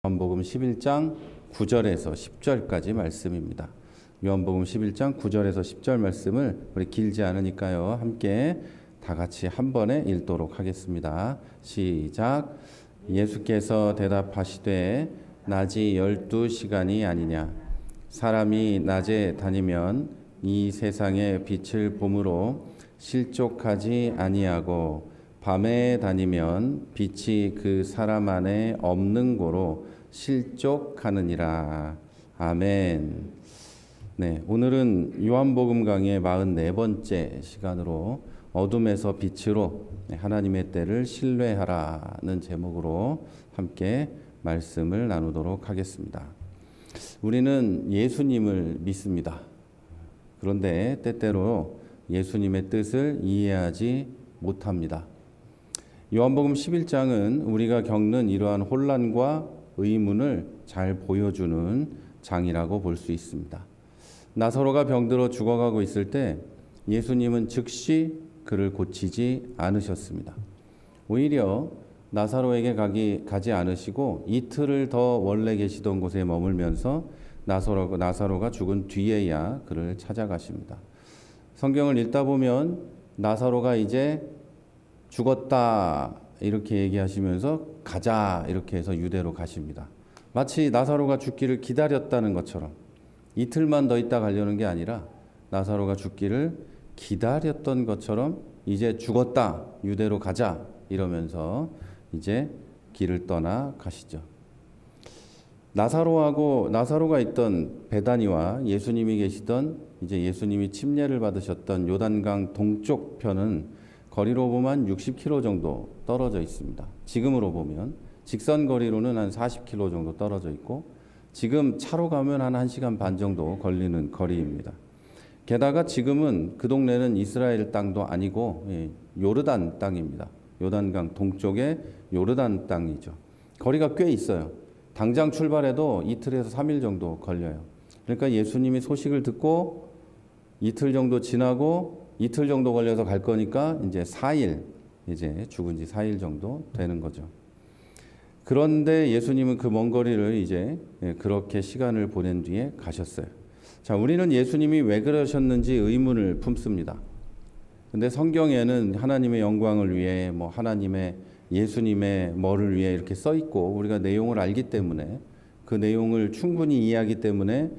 요한복음 11장 9절에서 10절까지 말씀입니다. 요한복음 11장 9절에서 10절 말씀을 우리 길지 않으니까요. 함께 다 같이 한 번에 읽도록 하겠습니다. 시작. 예수께서 대답하시되 낮이 12시간이 아니냐. 사람이 낮에 다니면 이 세상의 빛을 보므로 실족하지 아니하고 밤에 다니면 빛이 그 사람 안에 없는 고로 실족하느니라. 아멘. 네, 오늘은 요한복음 강의 44번째 시간으로 어둠에서 빛으로 하나님의 때를 신뢰하라는 제목으로 함께 말씀을 나누도록 하겠습니다. 우리는 예수님을 믿습니다. 그런데 때때로 예수님의 뜻을 이해하지 못합니다. 요한복음 11장은 우리가 겪는 이러한 혼란과 의문을 잘 보여주는 장이라고 볼 수 있습니다. 나사로가 병들어 죽어가고 있을 때 예수님은 즉시 그를 고치지 않으셨습니다. 오히려 나사로에게 가지 않으시고 이틀을 더 원래 계시던 곳에 머물면서 나사로가 죽은 뒤에야 그를 찾아가십니다. 성경을 읽다 보면 나사로가 이제 죽었다 이렇게 얘기하시면서 가자 이렇게 해서 유대로 가십니다. 마치 나사로가 죽기를 기다렸다는 것처럼 이틀만 더 있다 가려는 게 아니라 나사로가 죽기를 기다렸던 것처럼 이제 죽었다 유대로 가자 이러면서 이제 길을 떠나 가시죠. 나사로가 있던 베다니와 예수님이 계시던 이제 예수님이 침례를 받으셨던 요단강 동쪽 편은 거리로 보면 60km 정도 떨어져 있습니다. 지금으로 보면 직선 거리로는 한 40km 정도 떨어져 있고 지금 차로 가면 한 1시간 반 정도 걸리는 거리입니다. 게다가 지금은 그 동네는 이스라엘 땅도 아니고 요르단 땅입니다. 요단강 동쪽의 요르단 땅이죠. 거리가 꽤 있어요. 당장 출발해도 이틀에서 3일 정도 걸려요. 그러니까 예수님이 소식을 듣고 이틀 정도 지나고 이틀 정도 걸려서 갈 거니까 이제 4일, 이제 죽은 지 4일 정도 되는 거죠. 그런데 예수님은 그 먼 거리를 이제 그렇게 시간을 보낸 뒤에 가셨어요. 자, 우리는 예수님이 왜 그러셨는지 의문을 품습니다. 근데 성경에는 하나님의 영광을 위해 하나님의 예수님의 뭐를 위해 이렇게 써 있고 우리가 내용을 알기 때문에 그 내용을 충분히 이해하기 때문에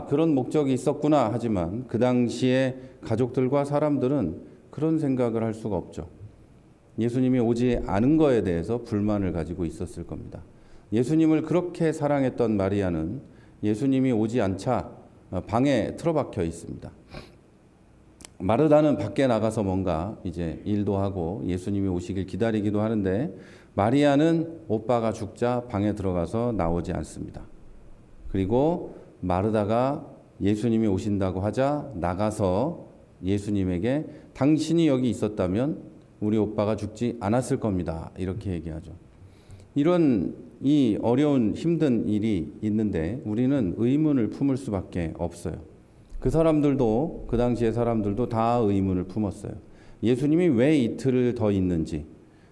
그런 목적이 있었구나 하지만 그 당시에 가족들과 사람들은 그런 생각을 할 수가 없죠. 예수님이 오지 않은 거에 대해서 불만을 가지고 있었을 겁니다. 예수님을 그렇게 사랑했던 마리아는 예수님이 오지 않자 방에 틀어박혀 있습니다. 마르다는 밖에 나가서 뭔가 이제 일도 하고 예수님이 오시길 기다리기도 하는데 마리아는 오빠가 죽자 방에 들어가서 나오지 않습니다. 그리고 마르다가 예수님이 오신다고 하자 나가서 예수님에게 당신이 여기 있었다면 우리 오빠가 죽지 않았을 겁니다. 이렇게 얘기하죠. 이런 이 어려운 힘든 일이 있는데 우리는 의문을 품을 수밖에 없어요. 그 사람들도 그 당시의 사람들도 다 의문을 품었어요. 예수님이 왜 이틀을 더 있는지,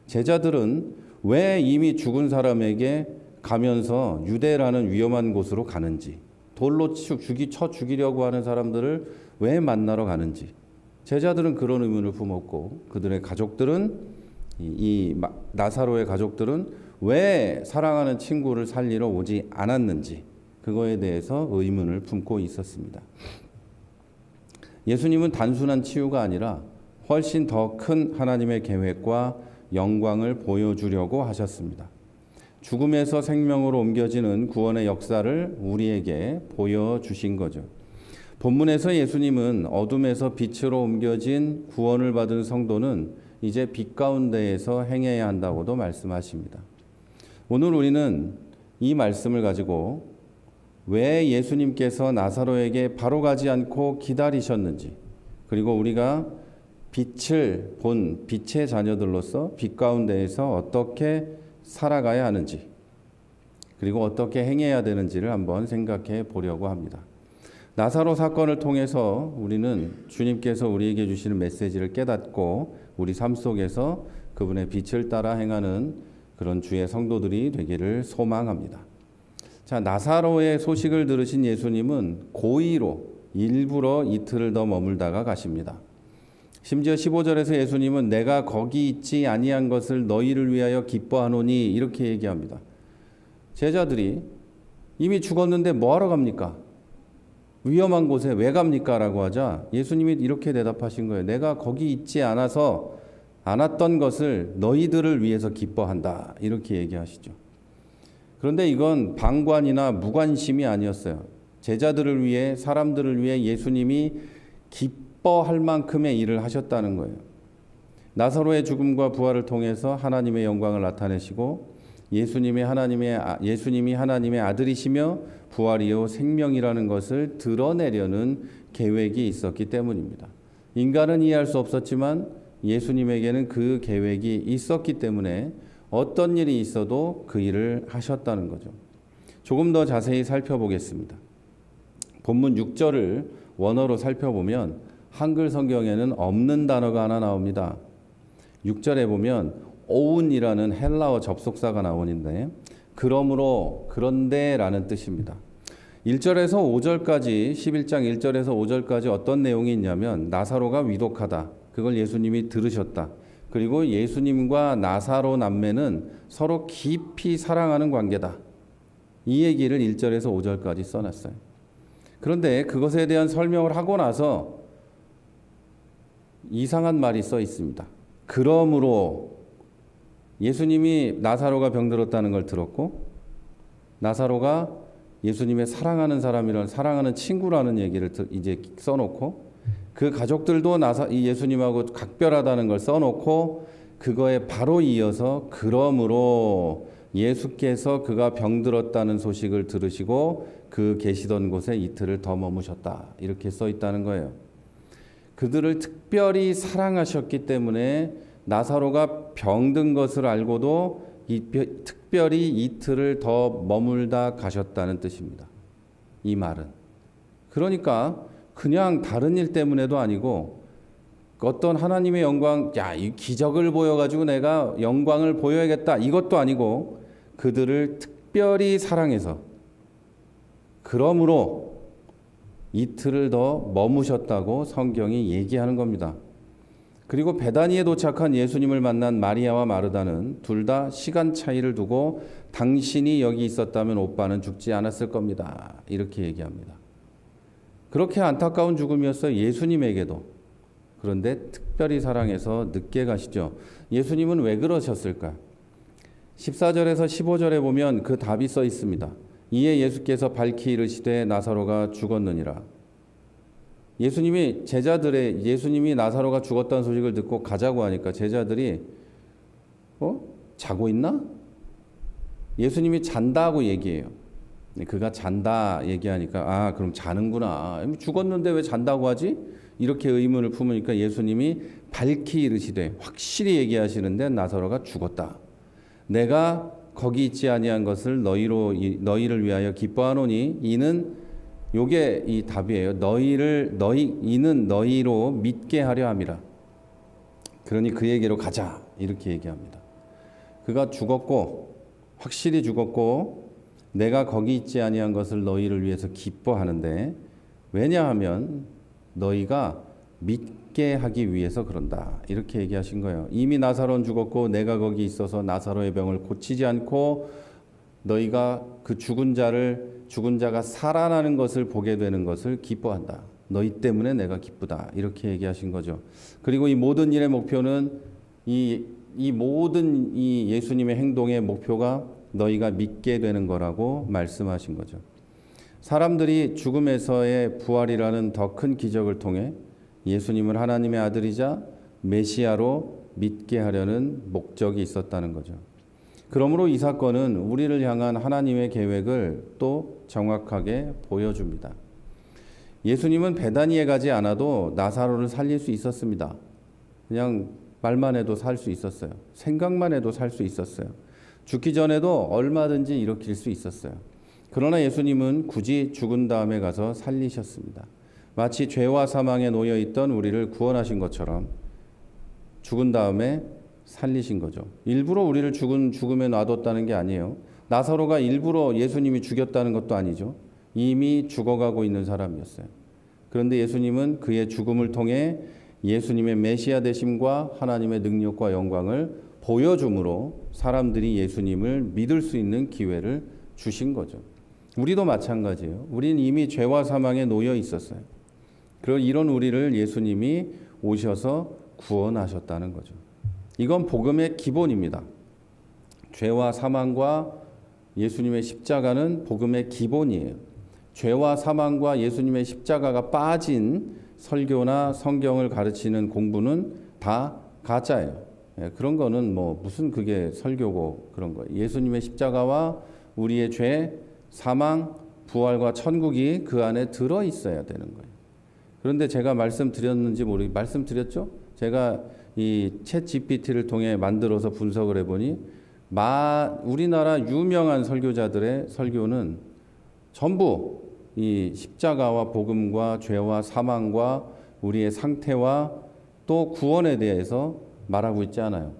제자들은 왜 이미 죽은 사람에게 가면서 유대라는 위험한 곳으로 가는지, 돌로 쳐 죽이려고 하는 사람들을 왜 만나러 가는지 제자들은 그런 의문을 품었고 그들의 가족들은 이 나사로의 가족들은 왜 사랑하는 친구를 살리러 오지 않았는지 그거에 대해서 의문을 품고 있었습니다. 예수님은 단순한 치유가 아니라 훨씬 더 큰 하나님의 계획과 영광을 보여주려고 하셨습니다. 죽음에서 생명으로 옮겨지는 구원의 역사를 우리에게 보여주신 거죠. 본문에서 예수님은 어둠에서 빛으로 옮겨진 구원을 받은 성도는 이제 빛 가운데에서 행해야 한다고도 말씀하십니다. 오늘 우리는 이 말씀을 가지고 왜 예수님께서 나사로에게 바로 가지 않고 기다리셨는지, 그리고 우리가 빛을 본 빛의 자녀들로서 빛 가운데에서 어떻게 살아가야 하는지, 그리고 어떻게 행해야 되는지를 한번 생각해 보려고 합니다. 나사로 사건을 통해서 우리는 주님께서 우리에게 주시는 메시지를 깨닫고 우리 삶 속에서 그분의 빛을 따라 행하는 그런 주의 성도들이 되기를 소망합니다. 자, 나사로의 소식을 들으신 예수님은 고의로 일부러 이틀을 더 머물다가 가십니다. 심지어 15절에서 예수님은 내가 거기 있지 아니한 것을 너희를 위하여 기뻐하노니 이렇게 얘기합니다. 제자들이 이미 죽었는데 뭐하러 갑니까? 위험한 곳에 왜 갑니까? 라고 하자 예수님이 이렇게 대답하신 거예요. 내가 거기 있지 않았던 것을 너희들을 위해서 기뻐한다. 이렇게 얘기하시죠. 그런데 이건 방관이나 무관심이 아니었어요. 제자들을 위해, 사람들을 위해 예수님이 기뻐할 만큼의 일을 하셨다는 거예요. 나사로의 죽음과 부활을 통해서 하나님의 영광을 나타내시고 예수님이 하나님의 아들이시며 부활이요 생명이라는 것을 드러내려는 계획이 있었기 때문입니다. 인간은 이해할 수 없었지만 예수님에게는 그 계획이 있었기 때문에 어떤 일이 있어도 그 일을 하셨다는 거죠. 조금 더 자세히 살펴보겠습니다. 본문 6절을 원어로 살펴보면 한글 성경에는 없는 단어가 하나 나옵니다. 6절에 보면 오운이라는 헬라어 접속사가 나오는데 그러므로 그런데라는 뜻입니다. 1절에서 5절까지 11장 1절에서 5절까지 어떤 내용이 있냐면 나사로가 위독하다. 그걸 예수님이 들으셨다. 그리고 예수님과 나사로 남매는 서로 깊이 사랑하는 관계다. 이 얘기를 1절에서 5절까지 써놨어요. 그런데 그것에 대한 설명을 하고 나서 이상한 말이 써 있습니다. 그러므로 예수님이 나사로가 병들었다는 걸 들었고 나사로가 예수님의 사랑하는 사람이라는 사랑하는 친구라는 얘기를 이제 써놓고 그 가족들도 예수님하고 각별하다는 걸 써놓고 그거에 바로 이어서 그러므로 예수께서 그가 병들었다는 소식을 들으시고 그 계시던 곳에 이틀을 더 머무셨다. 이렇게 써 있다는 거예요. 그들을 특별히 사랑하셨기 때문에 나사로가 병든 것을 알고도 특별히 이틀을 더 머물다 가셨다는 뜻입니다. 이 말은. 그러니까 그냥 다른 일 때문에도 아니고 어떤 하나님의 영광, 이 기적을 보여가지고 내가 영광을 보여야겠다. 이것도 아니고 그들을 특별히 사랑해서 그러므로 이틀을 더 머무셨다고 성경이 얘기하는 겁니다. 그리고 베다니에 도착한 예수님을 만난 마리아와 마르다는 둘 다 시간 차이를 두고 당신이 여기 있었다면 오빠는 죽지 않았을 겁니다. 이렇게 얘기합니다. 그렇게 안타까운 죽음이었어요. 예수님에게도. 그런데 특별히 사랑해서 늦게 가시죠. 예수님은 왜 그러셨을까? 14절에서 15절에 보면 그 답이 써 있습니다. 이에 예수께서 밝히 이르시되 나사로가 죽었느니라. 예수님이 나사로가 죽었다는 소식을 듣고 가자고 하니까 제자들이 자고 있나? 예수님이 잔다고 얘기해요. 그가 잔다 얘기하니까 그럼 자는구나. 죽었는데 왜 잔다고 하지? 이렇게 의문을 품으니까 예수님이 밝히 이르시되 확실히 얘기하시는데 나사로가 죽었다. 내가 거기 있지 아니한 것을 너희를 위하여 기뻐하노니 이는 요게 이 답이에요. 이는 너희로 믿게 하려 함이라. 그러니 그에게로 가자. 이렇게 얘기합니다. 그가 죽었고 확실히 죽었고 내가 거기 있지 아니한 것을 너희를 위해서 기뻐하는데 왜냐하면 너희가 믿게 하기 위해서 그런다. 이렇게 얘기하신 거예요. 이미 나사로는 죽었고 내가 거기 있어서 나사로의 병을 고치지 않고 너희가 그 죽은 자가 살아나는 것을 보게 되는 것을 기뻐한다. 너희 때문에 내가 기쁘다. 이렇게 얘기하신 거죠. 그리고 이 모든 일의 목표는 이 모든 이 예수님의 행동의 목표가 너희가 믿게 되는 거라고 말씀하신 거죠. 사람들이 죽음에서의 부활이라는 더 큰 기적을 통해 예수님을 하나님의 아들이자 메시아로 믿게 하려는 목적이 있었다는 거죠. 그러므로 이 사건은 우리를 향한 하나님의 계획을 또 정확하게 보여줍니다. 예수님은 베다니에 가지 않아도 나사로를 살릴 수 있었습니다. 그냥 말만 해도 살 수 있었어요. 생각만 해도 살 수 있었어요. 죽기 전에도 얼마든지 일으킬 수 있었어요. 그러나 예수님은 굳이 죽은 다음에 가서 살리셨습니다. 마치 죄와 사망에 놓여 있던 우리를 구원하신 것처럼 죽은 다음에 살리신 거죠. 일부러 우리를 죽음에 놔뒀다는 게 아니에요. 나사로가 일부러 예수님이 죽였다는 것도 아니죠. 이미 죽어가고 있는 사람이었어요. 그런데 예수님은 그의 죽음을 통해 예수님의 메시아 되심과 하나님의 능력과 영광을 보여줌으로 사람들이 예수님을 믿을 수 있는 기회를 주신 거죠. 우리도 마찬가지예요. 우리는 이미 죄와 사망에 놓여 있었어요. 그런 이런 우리를 예수님이 오셔서 구원하셨다는 거죠. 이건 복음의 기본입니다. 죄와 사망과 예수님의 십자가는 복음의 기본이에요. 죄와 사망과 예수님의 십자가가 빠진 설교나 성경을 가르치는 공부는 다 가짜예요. 그런 거는 뭐 무슨 그게 설교고 그런 거예요. 예수님의 십자가와 우리의 죄, 사망, 부활과 천국이 그 안에 들어 있어야 되는 거예요. 그런데 제가 말씀드렸는지 말씀드렸죠? 제가 이 챗 GPT를 통해 만들어서 분석을 해보니 우리나라 유명한 설교자들의 설교는 전부 이 십자가와 복음과 죄와 사망과 우리의 상태와 또 구원에 대해서 말하고 있지 않아요.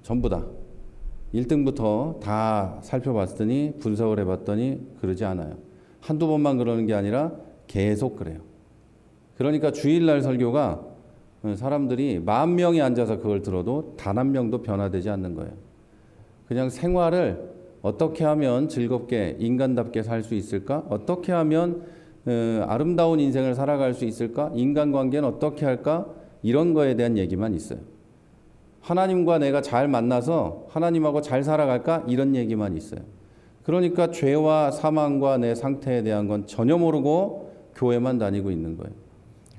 전부 다. 1등부터 다 살펴봤더니 분석을 해봤더니 그러지 않아요. 한두 번만 그러는 게 아니라 계속 그래요. 그러니까 주일날 설교가 사람들이 10,000명이 앉아서 그걸 들어도 단 한 명도 변화되지 않는 거예요. 그냥 생활을 어떻게 하면 즐겁게 인간답게 살 수 있을까? 어떻게 하면 아름다운 인생을 살아갈 수 있을까? 인간관계는 어떻게 할까? 이런 거에 대한 얘기만 있어요. 하나님과 내가 잘 만나서 하나님하고 잘 살아갈까? 이런 얘기만 있어요. 그러니까 죄와 사망과 내 상태에 대한 건 전혀 모르고 교회만 다니고 있는 거예요.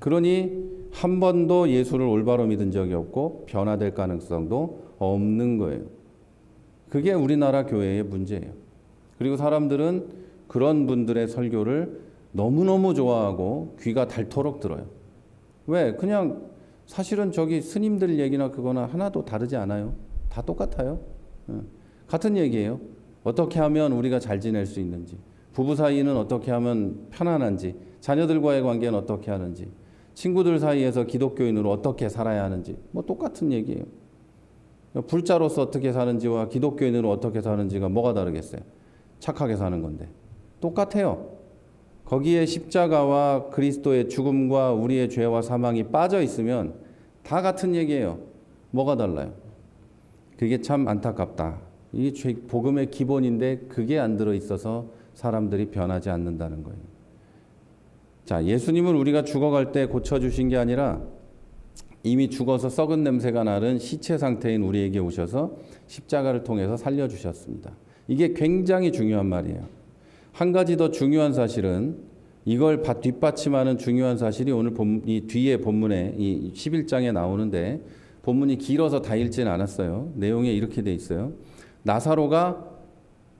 그러니 한 번도 예수를 올바로 믿은 적이 없고 변화될 가능성도 없는 거예요. 그게 우리나라 교회의 문제예요. 그리고 사람들은 그런 분들의 설교를 너무너무 좋아하고 귀가 닳도록 들어요. 왜? 그냥 사실은 저기 스님들 얘기나 그거나 하나도 다르지 않아요. 다 똑같아요. 같은 얘기예요. 어떻게 하면 우리가 잘 지낼 수 있는지, 부부 사이는 어떻게 하면 편안한지, 자녀들과의 관계는 어떻게 하는지, 친구들 사이에서 기독교인으로 어떻게 살아야 하는지, 뭐 똑같은 얘기예요. 불자로서 어떻게 사는지와 기독교인으로 어떻게 사는지가 뭐가 다르겠어요? 착하게 사는 건데. 똑같아요. 거기에 십자가와 그리스도의 죽음과 우리의 죄와 사망이 빠져 있으면 다 같은 얘기예요. 뭐가 달라요? 그게 참 안타깝다. 이게 복음의 기본인데 그게 안 들어있어서 사람들이 변하지 않는다는 거예요. 자, 예수님은 우리가 죽어갈 때 고쳐주신 게 아니라 이미 죽어서 썩은 냄새가 나는 시체 상태인 우리에게 오셔서 십자가를 통해서 살려주셨습니다. 이게 굉장히 중요한 말이에요. 한 가지 더 중요한 사실은 이걸 뒷받침하는 중요한 사실이 오늘 이 뒤에 본문에 이 11장에 나오는데 본문이 길어서 다 읽지는 않았어요. 내용에 이렇게 돼 있어요. 나사로가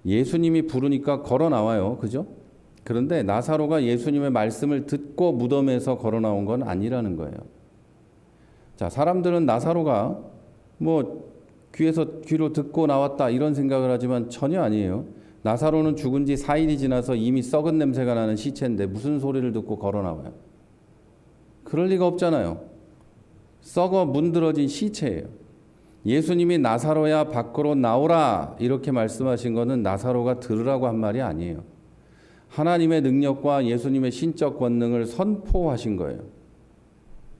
예수님이 부르니까 걸어 나와요. 그죠? 그런데 나사로가 예수님의 말씀을 듣고 무덤에서 걸어 나온 건 아니라는 거예요. 자, 사람들은 나사로가 뭐 귀로 듣고 나왔다 이런 생각을 하지만 전혀 아니에요. 나사로는 죽은 지 4일이 지나서 이미 썩은 냄새가 나는 시체인데 무슨 소리를 듣고 걸어 나와요? 그럴 리가 없잖아요. 썩어 문드러진 시체예요. 예수님이 나사로야 밖으로 나오라 이렇게 말씀하신 것은 나사로가 들으라고 한 말이 아니에요. 하나님의 능력과 예수님의 신적 권능을 선포하신 거예요.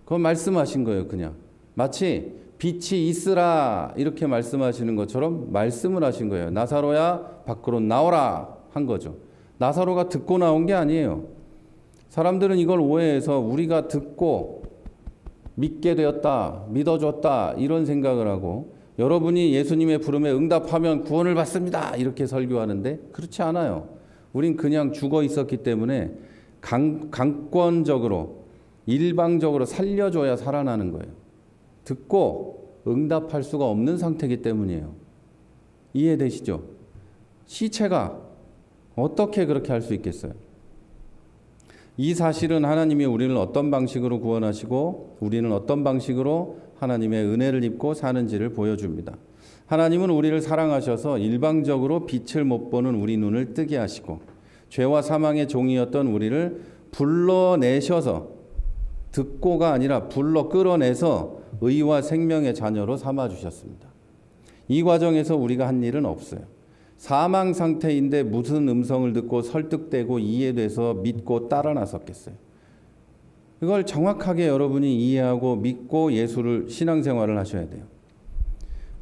그건 말씀하신 거예요. 그냥 마치 빛이 있으라 이렇게 말씀하시는 것처럼 말씀을 하신 거예요. 나사로야 밖으로 나오라 한 거죠. 나사로가 듣고 나온 게 아니에요. 사람들은 이걸 오해해서 우리가 듣고 믿게 되었다, 믿어줬다 이런 생각을 하고 여러분이 예수님의 부름에 응답하면 구원을 받습니다 이렇게 설교하는데 그렇지 않아요. 우린 그냥 죽어 있었기 때문에 강권적으로 일방적으로 살려줘야 살아나는 거예요. 듣고 응답할 수가 없는 상태이기 때문이에요. 이해되시죠? 시체가 어떻게 그렇게 할 수 있겠어요? 이 사실은 하나님이 우리를 어떤 방식으로 구원하시고 우리는 어떤 방식으로 하나님의 은혜를 입고 사는지를 보여줍니다. 하나님은 우리를 사랑하셔서 일방적으로 빛을 못 보는 우리 눈을 뜨게 하시고 죄와 사망의 종이었던 우리를 불러내셔서 듣고가 아니라 불러 끌어내서 의와 생명의 자녀로 삼아주셨습니다. 이 과정에서 우리가 한 일은 없어요. 사망 상태인데 무슨 음성을 듣고 설득되고 이해돼서 믿고 따라 나섰겠어요? 이걸 정확하게 여러분이 이해하고 믿고 예수를 신앙생활을 하셔야 돼요.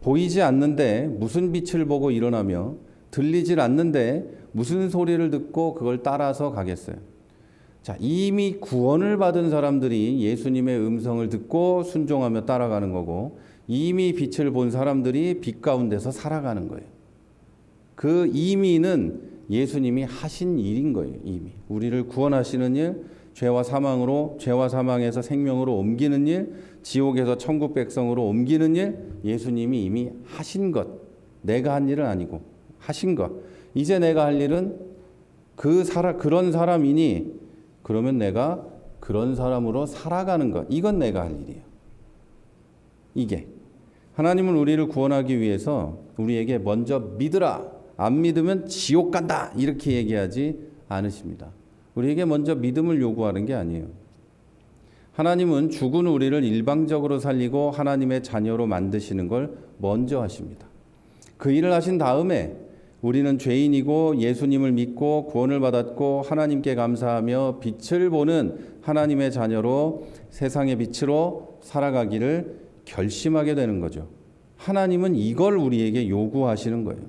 보이지 않는데 무슨 빛을 보고 일어나며 들리질 않는데 무슨 소리를 듣고 그걸 따라서 가겠어요? 자, 이미 구원을 받은 사람들이 예수님의 음성을 듣고 순종하며 따라가는 거고, 이미 빛을 본 사람들이 빛 가운데서 살아가는 거예요. 그 이미는 예수님이 하신 일인 거예요. 이미 우리를 구원하시는 일, 죄와 사망에서 생명으로 옮기는 일, 지옥에서 천국 백성으로 옮기는 일, 예수님이 이미 하신 것. 내가 한 일은 아니고 하신 것. 이제 내가 할 일은 그런 사람이니 그러면 내가 그런 사람으로 살아가는 것. 이건 내가 할 일이에요. 이게 하나님은 우리를 구원하기 위해서 우리에게 먼저 믿으라. 안 믿으면 지옥 간다. 이렇게 얘기하지 않으십니다. 우리에게 먼저 믿음을 요구하는 게 아니에요. 하나님은 죽은 우리를 일방적으로 살리고 하나님의 자녀로 만드시는 걸 먼저 하십니다. 그 일을 하신 다음에 우리는 죄인이고 예수님을 믿고 구원을 받았고 하나님께 감사하며 빛을 보는 하나님의 자녀로 세상의 빛으로 살아가기를 결심하게 되는 거죠. 하나님은 이걸 우리에게 요구하시는 거예요.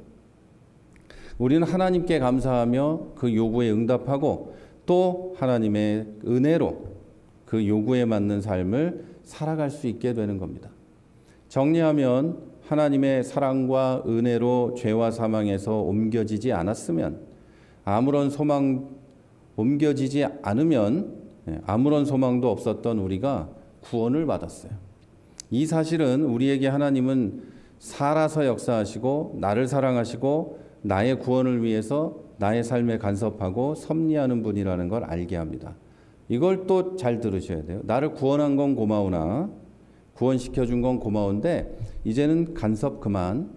우리는 하나님께 감사하며 그 요구에 응답하고 또 하나님의 은혜로 그 요구에 맞는 삶을 살아갈 수 있게 되는 겁니다. 정리하면 하나님의 사랑과 은혜로 죄와 사망에서 옮겨지지 않았으면, 옮겨지지 않으면 아무런 소망도 없었던 우리가 구원을 받았어요. 이 사실은 우리에게 하나님은 살아서 역사하시고 나를 사랑하시고 나의 구원을 위해서 나의 삶에 간섭하고 섭리하는 분이라는 걸 알게 합니다. 이걸 또 잘 들으셔야 돼요. 나를 구원한 건 고마우나, 구원시켜준 건 고마운데 이제는 간섭 그만,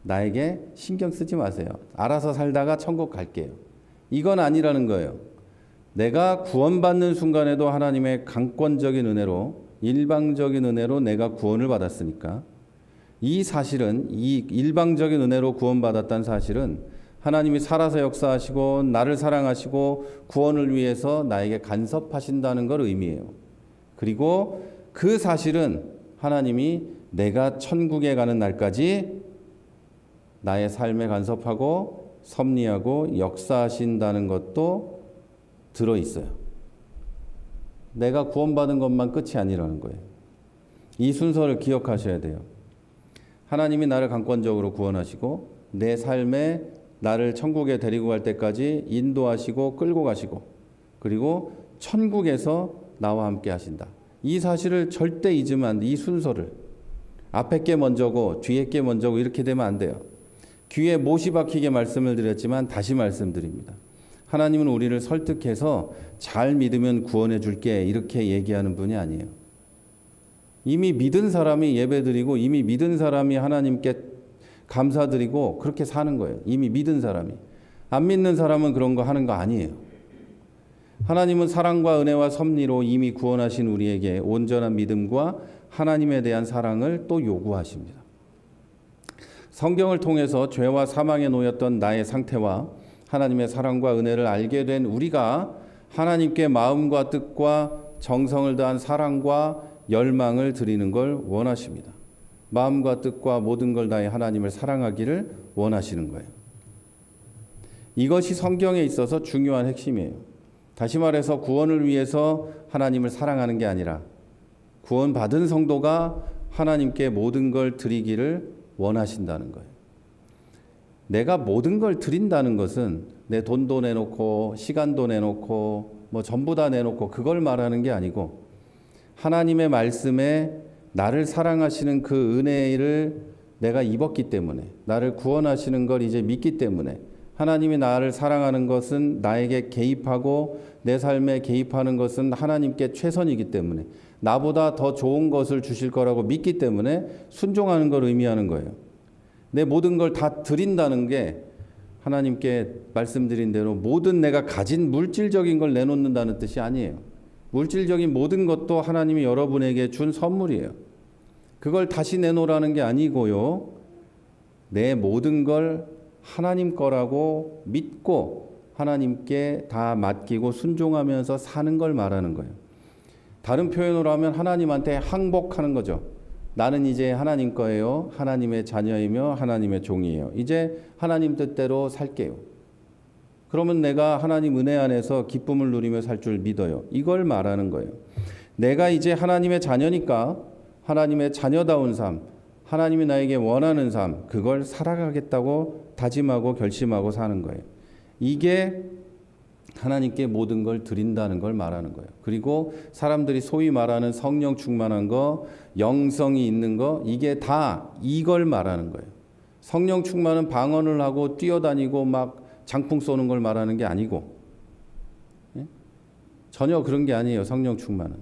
나에게 신경 쓰지 마세요. 알아서 살다가 천국 갈게요. 이건 아니라는 거예요. 내가 구원받는 순간에도 하나님의 강권적인 은혜로, 일방적인 은혜로 내가 구원을 받았으니까, 이 사실은, 이 일방적인 은혜로 구원받았다는 사실은 하나님이 살아서 역사하시고 나를 사랑하시고 구원을 위해서 나에게 간섭하신다는 걸 의미해요. 그리고 그 사실은 하나님이 내가 천국에 가는 날까지 나의 삶에 간섭하고 섭리하고 역사하신다는 것도 들어있어요. 내가 구원받은 것만 끝이 아니라는 거예요. 이 순서를 기억하셔야 돼요. 하나님이 나를 강권적으로 구원하시고 내 삶에 나를 천국에 데리고 갈 때까지 인도하시고 끌고 가시고, 그리고 천국에서 나와 함께 하신다. 이 사실을 절대 잊으면 안 돼. 이 순서를. 앞에 게 먼저고 뒤에 게 먼저고 이렇게 되면 안 돼요. 귀에 못이 박히게 말씀을 드렸지만 다시 말씀드립니다. 하나님은 우리를 설득해서 잘 믿으면 구원해 줄게 이렇게 얘기하는 분이 아니에요. 이미 믿은 사람이 예배드리고 이미 믿은 사람이 하나님께 감사드리고 그렇게 사는 거예요. 이미 믿은 사람이. 안 믿는 사람은 그런 거 하는 거 아니에요. 하나님은 사랑과 은혜와 섭리로 이미 구원하신 우리에게 온전한 믿음과 하나님에 대한 사랑을 또 요구하십니다. 성경을 통해서 죄와 사망에 놓였던 나의 상태와 하나님의 사랑과 은혜를 알게 된 우리가 하나님께 마음과 뜻과 정성을 다한 사랑과 열망을 드리는 걸 원하십니다. 마음과 뜻과 모든 걸 다해 하나님을 사랑하기를 원하시는 거예요. 이것이 성경에 있어서 중요한 핵심이에요. 다시 말해서 구원을 위해서 하나님을 사랑하는 게 아니라 구원받은 성도가 하나님께 모든 걸 드리기를 원하신다는 거예요. 내가 모든 걸 드린다는 것은 내 돈도 내놓고 시간도 내놓고 뭐 전부 다 내놓고 그걸 말하는 게 아니고, 하나님의 말씀에 나를 사랑하시는 그 은혜를 내가 입었기 때문에, 나를 구원하시는 걸 이제 믿기 때문에, 하나님이 나를 사랑하는 것은 나에게 개입하고 내 삶에 개입하는 것은 하나님께 최선이기 때문에, 나보다 더 좋은 것을 주실 거라고 믿기 때문에 순종하는 걸 의미하는 거예요. 내 모든 걸 다 드린다는 게 하나님께 말씀드린 대로 모든 내가 가진 물질적인 걸 내놓는다는 뜻이 아니에요. 물질적인 모든 것도 하나님이 여러분에게 준 선물이에요. 그걸 다시 내놓으라는 게 아니고요. 내 모든 걸 하나님 거라고 믿고 하나님께 다 맡기고 순종하면서 사는 걸 말하는 거예요. 다른 표현으로 하면 하나님한테 항복하는 거죠. 나는 이제 하나님 거예요. 하나님의 자녀이며 하나님의 종이에요. 이제 하나님 뜻대로 살게요. 그러면 내가 하나님 은혜 안에서 기쁨을 누리며 살 줄 믿어요. 이걸 말하는 거예요. 내가 이제 하나님의 자녀니까 하나님의 자녀다운 삶, 하나님이 나에게 원하는 삶, 그걸 살아가겠다고 다짐하고 결심하고 사는 거예요. 이게 하나님께 모든 걸 드린다는 걸 말하는 거예요. 그리고 사람들이 소위 말하는 성령 충만한 거, 영성이 있는 거, 이게 다 이걸 말하는 거예요. 성령 충만은 방언을 하고 뛰어다니고 막 장풍 쏘는 걸 말하는 게 아니고, 예? 전혀 그런 게 아니에요. 성령 충만은.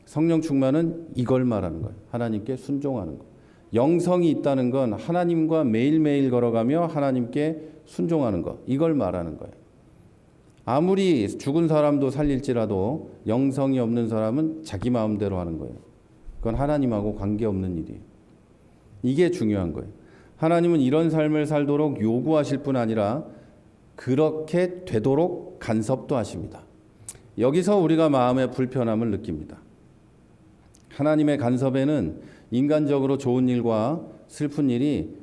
성령 충만은 이걸 말하는 거예요. 하나님께 순종하는 거. 영성이 있다는 건 하나님과 매일매일 걸어가며 하나님께 순종하는 거. 이걸 말하는 거예요. 아무리 죽은 사람도 살릴지라도 영성이 없는 사람은 자기 마음대로 하는 거예요. 그건 하나님하고 관계없는 일이에요. 이게 중요한 거예요. 하나님은 이런 삶을 살도록 요구하실 뿐 아니라 그렇게 되도록 간섭도 하십니다. 여기서 우리가 마음의 불편함을 느낍니다. 하나님의 간섭에는 인간적으로 좋은 일과 슬픈 일이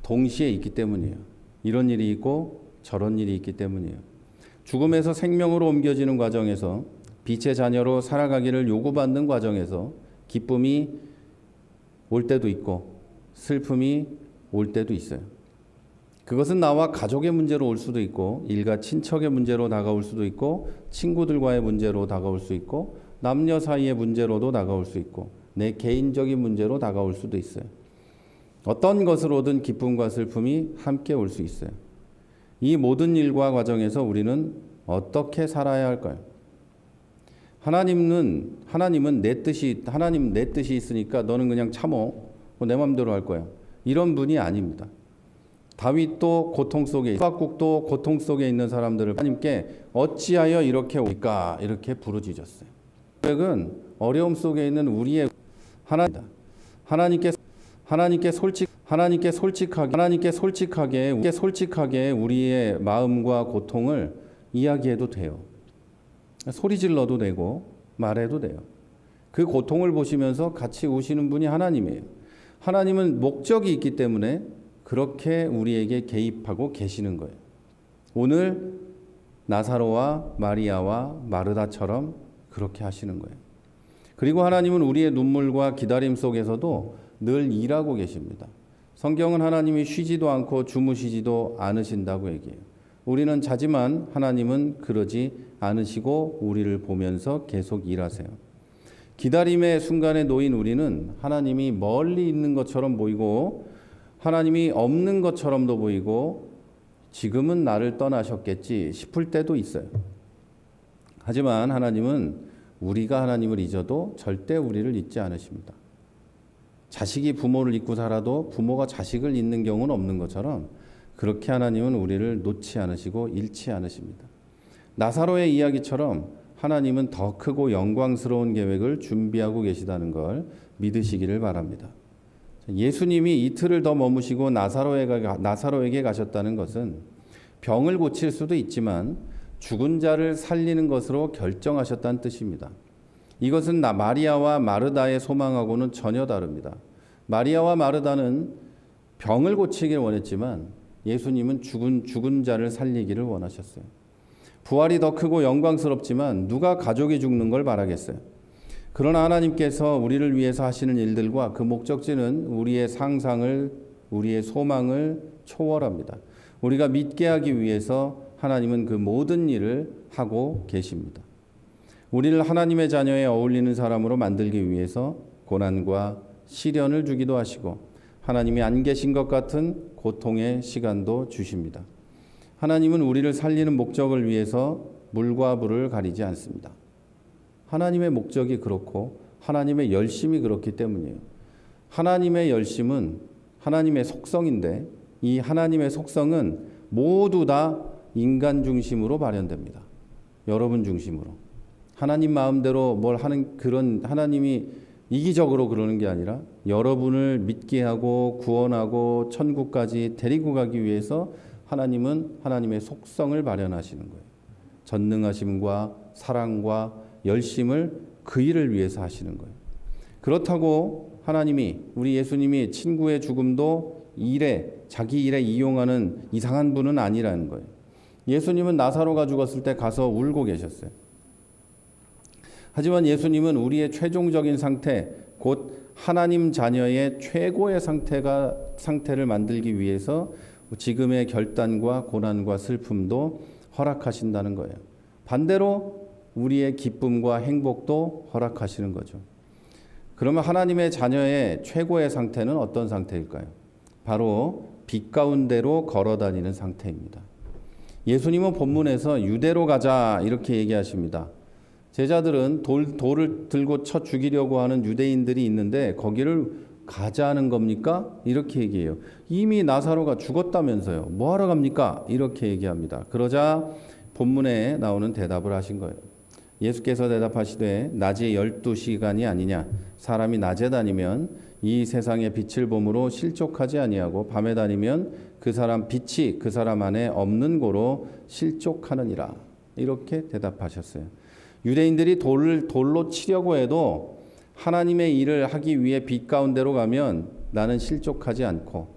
동시에 있기 때문이에요. 이런 일이 있고 저런 일이 있기 때문이에요. 죽음에서 생명으로 옮겨지는 과정에서 빛의 자녀로 살아가기를 요구받는 과정에서 기쁨이 올 때도 있고 슬픔이 올 때도 있어요. 그것은 나와 가족의 문제로 올 수도 있고 일가 친척의 문제로 다가올 수도 있고 친구들과의 문제로 다가올 수 있고 남녀 사이의 문제로도 다가올 수 있고 내 개인적인 문제로 다가올 수도 있어요. 어떤 것으로든 기쁨과 슬픔이 함께 올 수 있어요. 이 모든 일과 과정에서 우리는 어떻게 살아야 할까요? 하나님은 내 뜻이 있으니까 너는 그냥 참어. 내 마음대로 할 거야. 이런 분이 아닙니다. 다윗도 고통 속에, 하박국도 고통 속에 있는 사람들을 하나님께 어찌하여 이렇게 올까? 이렇게 부르짖었어요. 고백은 어려움 속에 있는 우리의 하나님께 솔직하게 우리의 마음과 고통을 이야기해도 돼요. 소리 질러도 되고 말해도 돼요. 그 고통을 보시면서 같이 우시는 분이 하나님이에요. 하나님은 목적이 있기 때문에 그렇게 우리에게 개입하고 계시는 거예요. 오늘 나사로와 마리아와 마르다처럼 그렇게 하시는 거예요. 그리고 하나님은 우리의 눈물과 기다림 속에서도 늘 일하고 계십니다. 성경은 하나님이 쉬지도 않고 주무시지도 않으신다고 얘기해요. 우리는 자지만 하나님은 그러지 않으시고 우리를 보면서 계속 일하세요. 기다림의 순간에 놓인 우리는 하나님이 멀리 있는 것처럼 보이고 하나님이 없는 것처럼도 보이고 지금은 나를 떠나셨겠지 싶을 때도 있어요. 하지만 하나님은 우리가 하나님을 잊어도 절대 우리를 잊지 않으십니다. 자식이 부모를 잊고 살아도 부모가 자식을 잊는 경우는 없는 것처럼 그렇게 하나님은 우리를 놓지 않으시고 잃지 않으십니다. 나사로의 이야기처럼 하나님은 더 크고 영광스러운 계획을 준비하고 계시다는 걸 믿으시기를 바랍니다. 예수님이 이틀을 더 머무시고 나사로에게 가셨다는 것은 병을 고칠 수도 있지만 죽은 자를 살리는 것으로 결정하셨다는 뜻입니다. 이것은 마리아와 마르다의 소망하고는 전혀 다릅니다. 마리아와 마르다는 병을 고치길 원했지만 예수님은 죽은 자를 살리기를 원하셨어요. 부활이 더 크고 영광스럽지만 누가 가족이 죽는 걸 바라겠어요. 그러나 하나님께서 우리를 위해서 하시는 일들과 그 목적지는 우리의 상상을, 우리의 소망을 초월합니다. 우리가 믿게 하기 위해서 하나님은 그 모든 일을 하고 계십니다. 우리를 하나님의 자녀에 어울리는 사람으로 만들기 위해서 고난과 시련을 주기도 하시고 하나님이 안 계신 것 같은 고통의 시간도 주십니다. 하나님은 우리를 살리는 목적을 위해서 물과 불을 가리지 않습니다. 하나님의 목적이 그렇고 하나님의 열심이 그렇기 때문이에요. 하나님의 열심은 하나님의 속성인데 이 하나님의 속성은 모두 다 인간 중심으로 발현됩니다. 여러분 중심으로. 하나님 마음대로 뭘 하는 그런 하나님이 이기적으로 그러는 게 아니라 여러분을 믿게 하고 구원하고 천국까지 데리고 가기 위해서 하나님은 하나님의 속성을 발현하시는 거예요. 전능하심과 사랑과 열심을 그 일을 위해서 하시는 거예요. 그렇다고 하나님이, 우리 예수님이 친구의 죽음도 자기 일에 이용하는 이상한 분은 아니라는 거예요. 예수님은 나사로가 죽었을 때 가서 울고 계셨어요. 하지만 예수님은 우리의 최종적인 상태, 곧 하나님 자녀의 최고의 상태를 만들기 위해서 지금의 결단과 고난과 슬픔도 허락하신다는 거예요. 반대로 우리의 기쁨과 행복도 허락하시는 거죠. 그러면 하나님의 자녀의 최고의 상태는 어떤 상태일까요? 바로 빛 가운데로 걸어다니는 상태입니다. 예수님은 본문에서 유대로 가자 이렇게 얘기하십니다. 제자들은 돌을 들고 쳐 죽이려고 하는 유대인들이 있는데 거기를 가자는 겁니까? 이렇게 얘기해요. 이미 나사로가 죽었다면서요. 뭐하러 갑니까? 이렇게 얘기합니다. 그러자 본문에 나오는 대답을 하신 거예요. 예수께서 대답하시되 낮이 12시간이 아니냐. 사람이 낮에 다니면 이 세상의 빛을 보므로 실족하지 아니하고 밤에 다니면 그 사람 빛이 그 사람 안에 없는 고로 실족하느니라. 이렇게 대답하셨어요. 유대인들이 돌로 치려고 해도 하나님의 일을 하기 위해 빛 가운데로 가면 나는 실족하지 않고,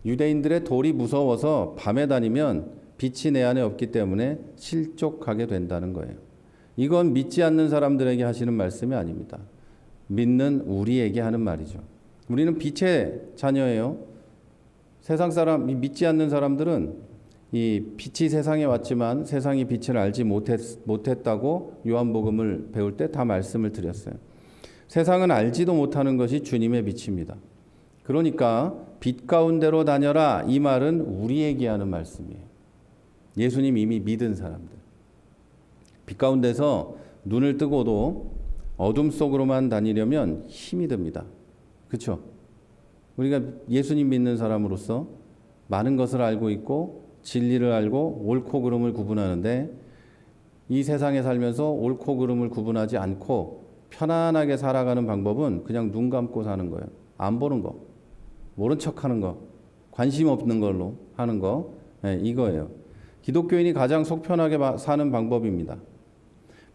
유대인들의 돌이 무서워서 밤에 다니면 빛이 내 안에 없기 때문에 실족하게 된다는 거예요. 이건 믿지 않는 사람들에게 하시는 말씀이 아닙니다. 믿는 우리에게 하는 말이죠. 우리는 빛의 자녀예요. 세상 사람, 믿지 않는 사람들은 이 빛이 세상에 왔지만 세상이 빛을 알지 못했다고 요한복음을 배울 때 다 말씀을 드렸어요. 세상은 알지도 못하는 것이 주님의 빛입니다. 그러니까 빛 가운데로 다녀라, 이 말은 우리에게 하는 말씀이에요. 예수님 이미 믿은 사람들. 빛 가운데서 눈을 뜨고도 어둠 속으로만 다니려면 힘이 듭니다. 그렇죠? 우리가 예수님 믿는 사람으로서 많은 것을 알고 있고 진리를 알고 옳고 그름을 구분하는데, 이 세상에 살면서 옳고 그름을 구분하지 않고 편안하게 살아가는 방법은 그냥 눈 감고 사는 거예요. 안 보는 거, 모른 척하는 거, 관심 없는 걸로 하는 거, 이거예요. 기독교인이 가장 속 편하게 사는 방법입니다.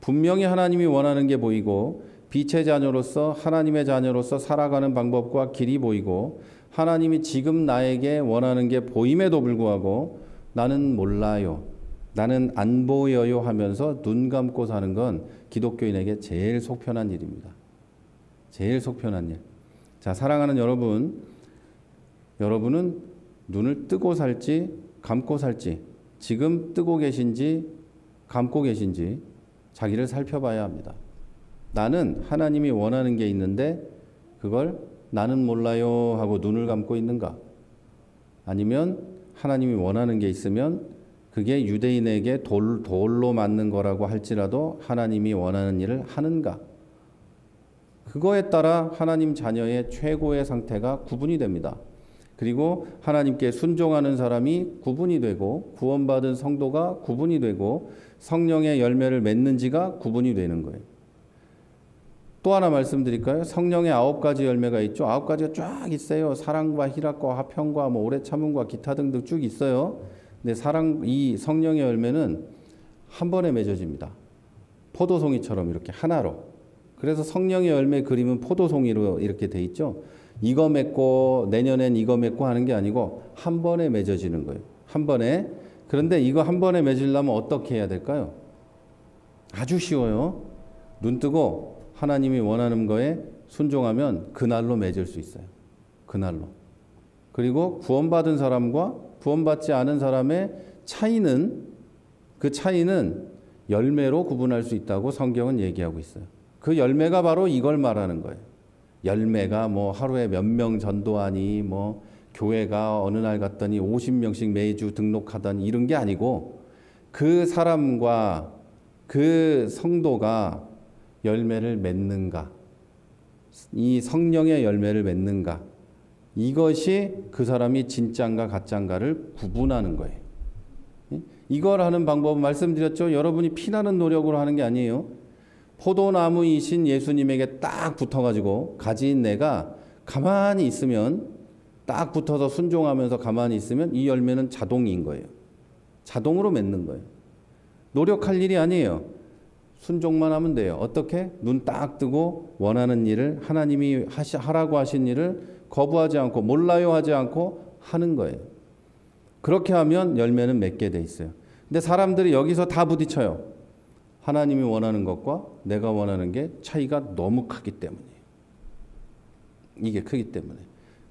분명히 하나님이 원하는 게 보이고 빛의 자녀로서 하나님의 자녀로서 살아가는 방법과 길이 보이고 하나님이 지금 나에게 원하는 게 보임에도 불구하고 나는 몰라요, 나는 안 보여요 하면서 눈 감고 사는 건 기독교인에게 제일 속편한 일입니다. 제일 속편한 일. 자, 사랑하는 여러분은 눈을 뜨고 살지 감고 살지, 지금 뜨고 계신지 감고 계신지 자기를 살펴봐야 합니다. 나는 하나님이 원하는 게 있는데 그걸 나는 몰라요 하고 눈을 감고 있는가? 아니면 하나님이 원하는 게 있으면 그게 유대인에게 돌로 맞는 거라고 할지라도 하나님이 원하는 일을 하는가? 그거에 따라 하나님 자녀의 최고의 상태가 구분이 됩니다. 그리고 하나님께 순종하는 사람이 구분이 되고 구원받은 성도가 구분이 되고 성령의 열매를 맺는지가 구분이 되는 거예요. 또 하나 말씀드릴까요? 성령의 9가지 열매가 있죠. 9가지가 쫙 있어요. 사랑과 희락과 화평과 오래 참음과 기타 등등 쭉 있어요. 근데 이 성령의 열매는 한 번에 맺어집니다. 포도송이처럼 이렇게 하나로. 그래서 성령의 열매 그림은 포도송이로 이렇게 돼 있죠. 이거 맺고 내년엔 이거 맺고 하는 게 아니고 한 번에 맺어지는 거예요. 한 번에. 그런데 이거 한 번에 맺으려면 어떻게 해야 될까요? 아주 쉬워요. 눈 뜨고 하나님이 원하는 거에 순종하면 그날로 맺을 수 있어요. 그날로. 그리고 구원받은 사람과 구원받지 않은 사람의 그 차이는 열매로 구분할 수 있다고 성경은 얘기하고 있어요. 그 열매가 바로 이걸 말하는 거예요. 열매가 하루에 몇 명 전도하니 교회가 어느 날 갔더니 50명씩 매주 등록하더니 이런 게 아니고 그 사람과 그 성도가 열매를 맺는가, 이 성령의 열매를 맺는가, 이것이 그 사람이 진짜인가 가짜인가를 구분하는 거예요. 이걸 하는 방법은 말씀드렸죠. 여러분이 피나는 노력으로 하는 게 아니에요. 포도나무이신 예수님에게 딱 붙어가지고 가지인 내가 가만히 있으면 딱 붙어서 순종하면서 가만히 있으면 이 열매는 자동인 거예요. 자동으로 맺는 거예요. 노력할 일이 아니에요. 순종만 하면 돼요. 어떻게? 눈 딱 뜨고 원하는 일을 하나님이 하라고 하신 일을 거부하지 않고 몰라요 하지 않고 하는 거예요. 그렇게 하면 열매는 맺게 돼 있어요. 근데 사람들이 여기서 다 부딪혀요. 하나님이 원하는 것과 내가 원하는 게 차이가 너무 크기 때문이에요. 이게 크기 때문에.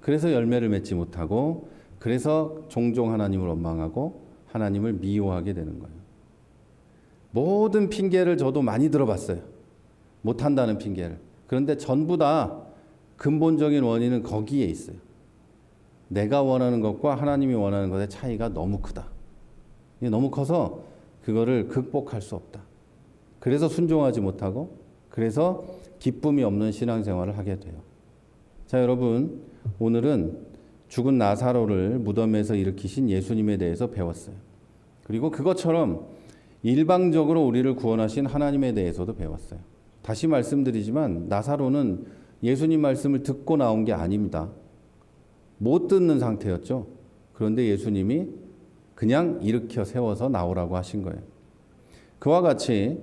그래서 열매를 맺지 못하고 그래서 종종 하나님을 원망하고 하나님을 미워하게 되는 거예요. 모든 핑계를 저도 많이 들어봤어요. 못한다는 핑계를. 그런데 전부 다 근본적인 원인은 거기에 있어요. 내가 원하는 것과 하나님이 원하는 것의 차이가 너무 크다. 이게 너무 커서 그거를 극복할 수 없다. 그래서 순종하지 못하고 그래서 기쁨이 없는 신앙생활을 하게 돼요. 자, 여러분, 오늘은 죽은 나사로를 무덤에서 일으키신 예수님에 대해서 배웠어요. 그리고 그것처럼 일방적으로 우리를 구원하신 하나님에 대해서도 배웠어요. 다시 말씀드리지만 나사로는 예수님 말씀을 듣고 나온 게 아닙니다. 못 듣는 상태였죠. 그런데 예수님이 그냥 일으켜 세워서 나오라고 하신 거예요. 그와 같이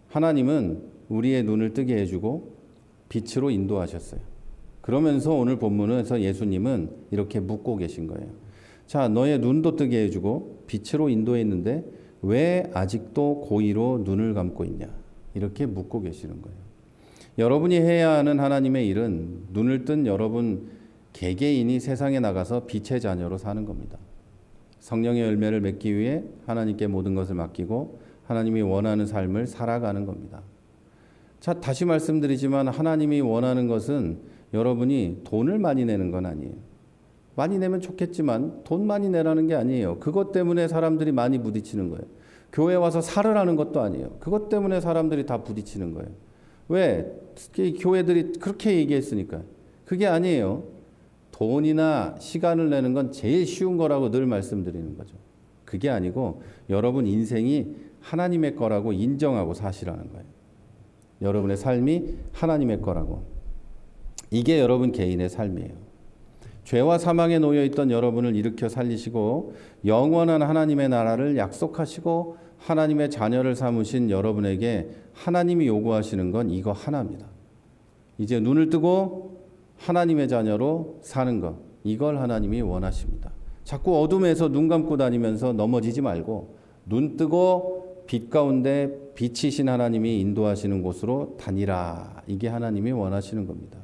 하나님은 우리의 눈을 뜨게 해주고 빛으로 인도하셨어요. 그러면서 오늘 본문에서 예수님은 이렇게 묻고 계신 거예요. 자, 너의 눈도 뜨게 해주고 빛으로 인도했는데 왜 아직도 고의로 눈을 감고 있냐? 이렇게 묻고 계시는 거예요. 여러분이 해야 하는 하나님의 일은 눈을 뜬 여러분 개개인이 세상에 나가서 빛의 자녀로 사는 겁니다. 성령의 열매를 맺기 위해 하나님께 모든 것을 맡기고 하나님이 원하는 삶을 살아가는 겁니다. 자, 다시 말씀드리지만 하나님이 원하는 것은 여러분이 돈을 많이 내는 건 아니에요. 많이 내면 좋겠지만 돈 많이 내라는 게 아니에요. 그것 때문에 사람들이 많이 부딪히는 거예요. 교회 와서 살으라는 것도 아니에요. 그것 때문에 사람들이 다 부딪히는 거예요. 왜? 교회들이 그렇게 얘기했으니까. 그게 아니에요. 돈이나 시간을 내는 건 제일 쉬운 거라고 늘 말씀드리는 거죠. 그게 아니고 여러분 인생이 하나님의 거라고 인정하고 사시라는 거예요. 여러분의 삶이 하나님의 거라고. 이게 여러분 개인의 삶이에요. 죄와 사망에 놓여있던 여러분을 일으켜 살리시고 영원한 하나님의 나라를 약속하시고 하나님의 자녀를 삼으신 여러분에게 하나님이 요구하시는 건 이거 하나입니다. 이제 눈을 뜨고 하나님의 자녀로 사는 것, 이걸 하나님이 원하십니다. 자꾸 어둠에서 눈 감고 다니면서 넘어지지 말고 눈 뜨고 빛 가운데 빛이신 하나님이 인도하시는 곳으로 다니라. 이게 하나님이 원하시는 겁니다.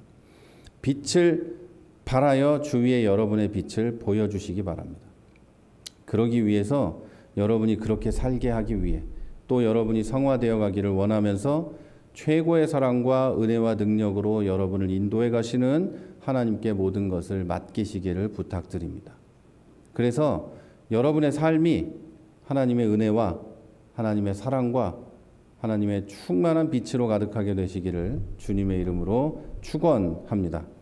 빛을 발하여 주위에 여러분의 빛을 보여주시기 바랍니다. 그러기 위해서 여러분이 그렇게 살게 하기 위해 또 여러분이 성화되어 가기를 원하면서 최고의 사랑과 은혜와 능력으로 여러분을 인도해 가시는 하나님께 모든 것을 맡기시기를 부탁드립니다. 그래서 여러분의 삶이 하나님의 은혜와 하나님의 사랑과 하나님의 충만한 빛으로 가득하게 되시기를 주님의 이름으로 축원합니다.